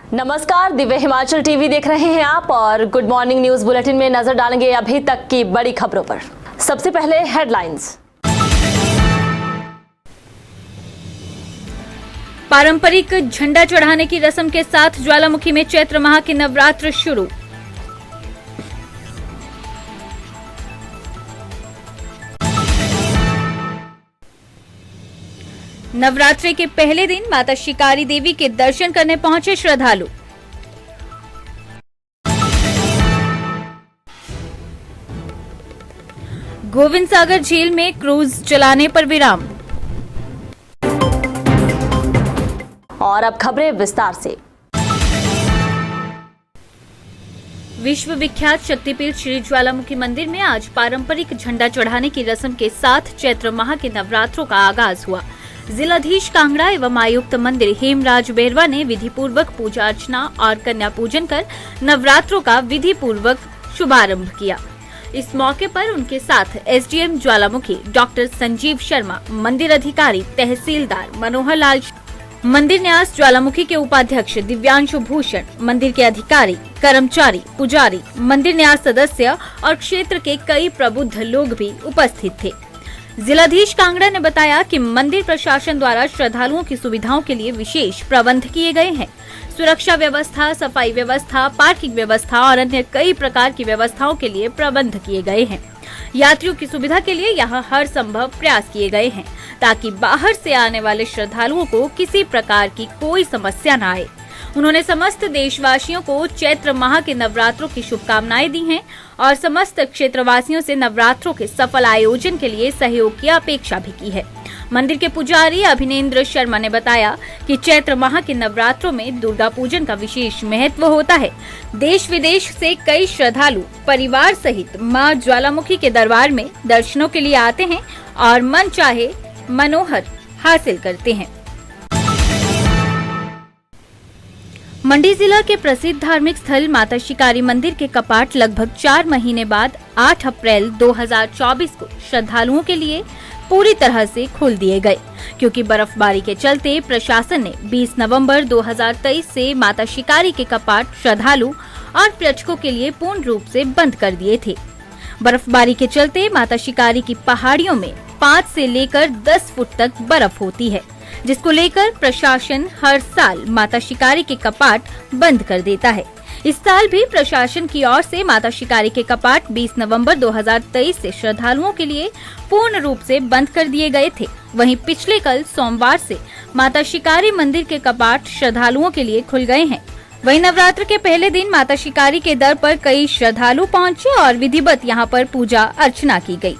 नमस्कार, दिव्य हिमाचल टीवी देख रहे हैं आप और गुड मॉर्निंग न्यूज बुलेटिन में नजर डालेंगे अभी तक की बड़ी खबरों पर। सबसे पहले हेडलाइंस। पारंपरिक झंडा चढ़ाने की रस्म के साथ ज्वालामुखी में चैत्र माह के नवरात्र शुरू। नवरात्रि के पहले दिन माता शिकारी देवी के दर्शन करने पहुंचे श्रद्धालु। गोविंद सागर झील में क्रूज चलाने पर विराम। और अब खबरें विस्तार से। विश्व विख्यात शक्तिपीठ श्री ज्वालामुखी मंदिर में आज पारंपरिक झंडा चढ़ाने की रस्म के साथ चैत्र माह के नवरात्रों का आगाज हुआ। जिलाधीश कांगड़ा एवं आयुक्त मंदिर हेमराज बेरवा ने विधि पूर्वक पूजा अर्चना और कन्या पूजन कर नवरात्रों का विधि पूर्वक शुभारंभ किया। इस मौके पर उनके साथ एसडीएम ज्वालामुखी डॉक्टर संजीव शर्मा, मंदिर अधिकारी तहसीलदार मनोहर लाल, मंदिर न्यास ज्वालामुखी के उपाध्यक्ष दिव्यांशु भूषण, मंदिर के अधिकारी, कर्मचारी, पुजारी, मंदिर न्यास सदस्य और क्षेत्र के कई प्रबुद्ध लोग भी उपस्थित थे। जिलाधीश कांगड़ा ने बताया कि मंदिर प्रशासन द्वारा श्रद्धालुओं की सुविधाओं के लिए विशेष प्रबंध किए गए हैं। सुरक्षा व्यवस्था, सफाई व्यवस्था, पार्किंग व्यवस्था और अन्य कई प्रकार की व्यवस्थाओं के लिए प्रबंध किए गए हैं। यात्रियों की सुविधा के लिए यहाँ हर संभव प्रयास किए गए हैं ताकि बाहर से आने वाले श्रद्धालुओं को किसी प्रकार की कोई समस्या न आए। उन्होंने समस्त देशवासियों को चैत्र माह के नवरात्रों की शुभकामनाएं दी हैं और समस्त क्षेत्रवासियों से नवरात्रों के सफल आयोजन के लिए सहयोग की अपेक्षा भी की है। मंदिर के पुजारी अभिनेंद्र शर्मा ने बताया कि चैत्र माह के नवरात्रों में दुर्गा पूजन का विशेष महत्व होता है। देश विदेश से कई श्रद्धालु परिवार सहित मां ज्वालामुखी के दरबार में दर्शनों के लिए आते हैं और मन चाहे मनोहर हासिल करते हैं। मंडी जिला के प्रसिद्ध धार्मिक स्थल माता शिकारी मंदिर के कपाट लगभग 4 महीने बाद 8 अप्रैल 2024 को श्रद्धालुओं के लिए पूरी तरह से खोल दिए गए, क्योंकि बर्फबारी के चलते प्रशासन ने 20 नवंबर 2023 से माता शिकारी के कपाट श्रद्धालु और पर्यटकों के लिए पूर्ण रूप से बंद कर दिए थे। बर्फबारी के चलते माता शिकारी की पहाड़ियों में 5 से लेकर 10 फुट तक बर्फ होती है, जिसको लेकर प्रशासन हर साल माता शिकारी के कपाट बंद कर देता है। इस साल भी प्रशासन की ओर से माता शिकारी के कपाट 20 नवंबर 2023 से श्रद्धालुओं के लिए पूर्ण रूप से बंद कर दिए गए थे। वहीं पिछले कल सोमवार से माता शिकारी मंदिर के कपाट श्रद्धालुओं के लिए खुल गए हैं। वहीं नवरात्र के पहले दिन माता शिकारी के दर पर कई श्रद्धालु पहुंचे और विधिवत यहां पर पूजा अर्चना की गई।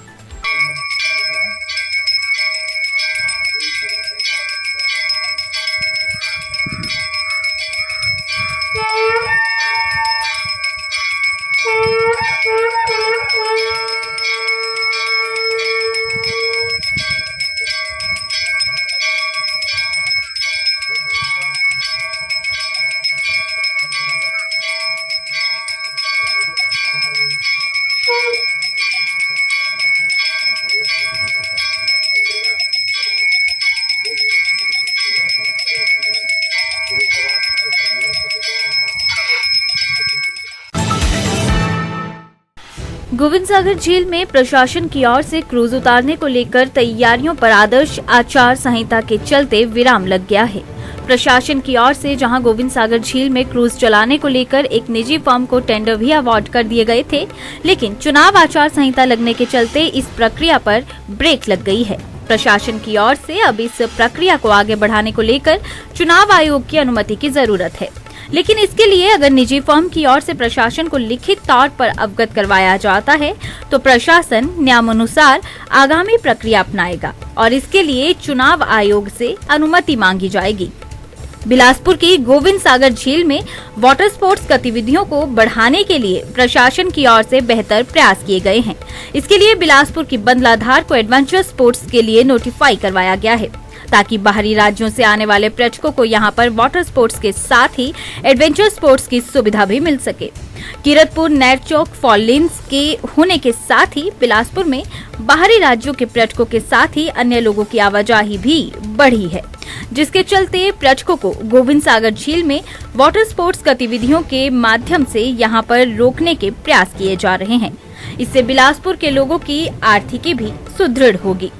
गोविंद सागर झील में प्रशासन की ओर से क्रूज उतारने को लेकर तैयारियों पर आदर्श आचार संहिता के चलते विराम लग गया है। प्रशासन की ओर से जहां गोविंद सागर झील में क्रूज चलाने को लेकर एक निजी फर्म को टेंडर भी अवार्ड कर दिए गए थे, लेकिन चुनाव आचार संहिता लगने के चलते इस प्रक्रिया पर ब्रेक लग गई है। प्रशासन की ओर से अब इस प्रक्रिया को आगे बढ़ाने को लेकर चुनाव आयोग की अनुमति की जरूरत है, लेकिन इसके लिए अगर निजी फर्म की ओर से प्रशासन को लिखित तौर पर अवगत करवाया जाता है तो प्रशासन नियमानुसार आगामी प्रक्रिया अपनाएगा और इसके लिए चुनाव आयोग से अनुमति मांगी जाएगी। बिलासपुर की गोविंद सागर झील में वाटर स्पोर्ट्स गतिविधियों को बढ़ाने के लिए प्रशासन की ओर से बेहतर प्रयास किए गए हैं। इसके लिए बिलासपुर की बंदलाधार को एडवेंचर स्पोर्ट्स के लिए नोटिफाई करवाया गया है। ताकि बाहरी राज्यों से आने वाले पर्यटकों को यहां पर वाटर स्पोर्ट्स के साथ ही एडवेंचर स्पोर्ट्स की सुविधा भी मिल सके। कीरतपुर नेरचौक फॉलिन्स के होने के साथ ही बिलासपुर में बाहरी राज्यों के पर्यटकों के साथ ही अन्य लोगों की आवाजाही भी बढ़ी है, जिसके चलते पर्यटकों को गोविंद सागर झील में वाटर स्पोर्ट्स गतिविधियों के माध्यम से यहां पर रोकने के प्रयास किए जा रहे हैं। इससे बिलासपुर के लोगों की आर्थिकी भी सुदृढ़ होगी।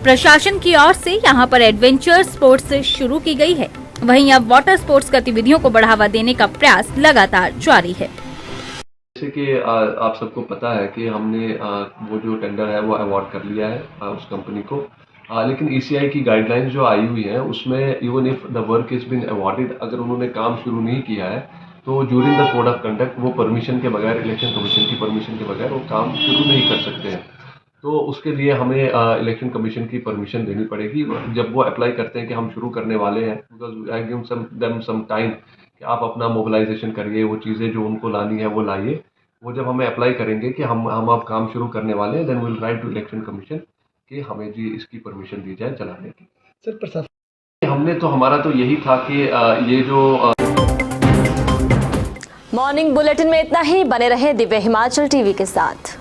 प्रशासन की ओर से यहां पर एडवेंचर स्पोर्ट्स शुरू की गई है, वहीं अब वाटर स्पोर्ट्स गतिविधियों को बढ़ावा देने का प्रयास लगातार जारी है। जैसे कि आप सबको पता है कि हमने वो जो टेंडर है वो अवार्ड कर लिया है उस कंपनी को, लेकिन ECI की गाइडलाइंस जो आई हुई है उसमें even if the work is been awarded, अगर उन्होंने काम शुरू नहीं किया है तो during the code of conduct वो परमिशन के बगैर, इलेक्शन कमीशन की परमिशन के बगैर वो काम शुरू नहीं कर सकते हैं। तो उसके लिए हमें इलेक्शन कमीशन की परमिशन देनी पड़ेगी जब वो अप्लाई करते हैं कि हम शुरू करने वाले हैं, because I give them some time कि आप अपना मोबिलाइजेशन करिए, वो चीज़ें जो उनको लानी है वो लाइए। वो जब हमें अप्लाई करेंगे कि हम आप काम शुरू करने वाले हैं, then will write to election commission कि हमें जी इसकी परमिशन दी जाए चलाने की। सर प्रशासन हमने तो हमारा तो यही था कि ये जो मॉर्निंग बुलेटिन में इतना ही। बने रहे दिव्य हिमाचल टीवी के साथ।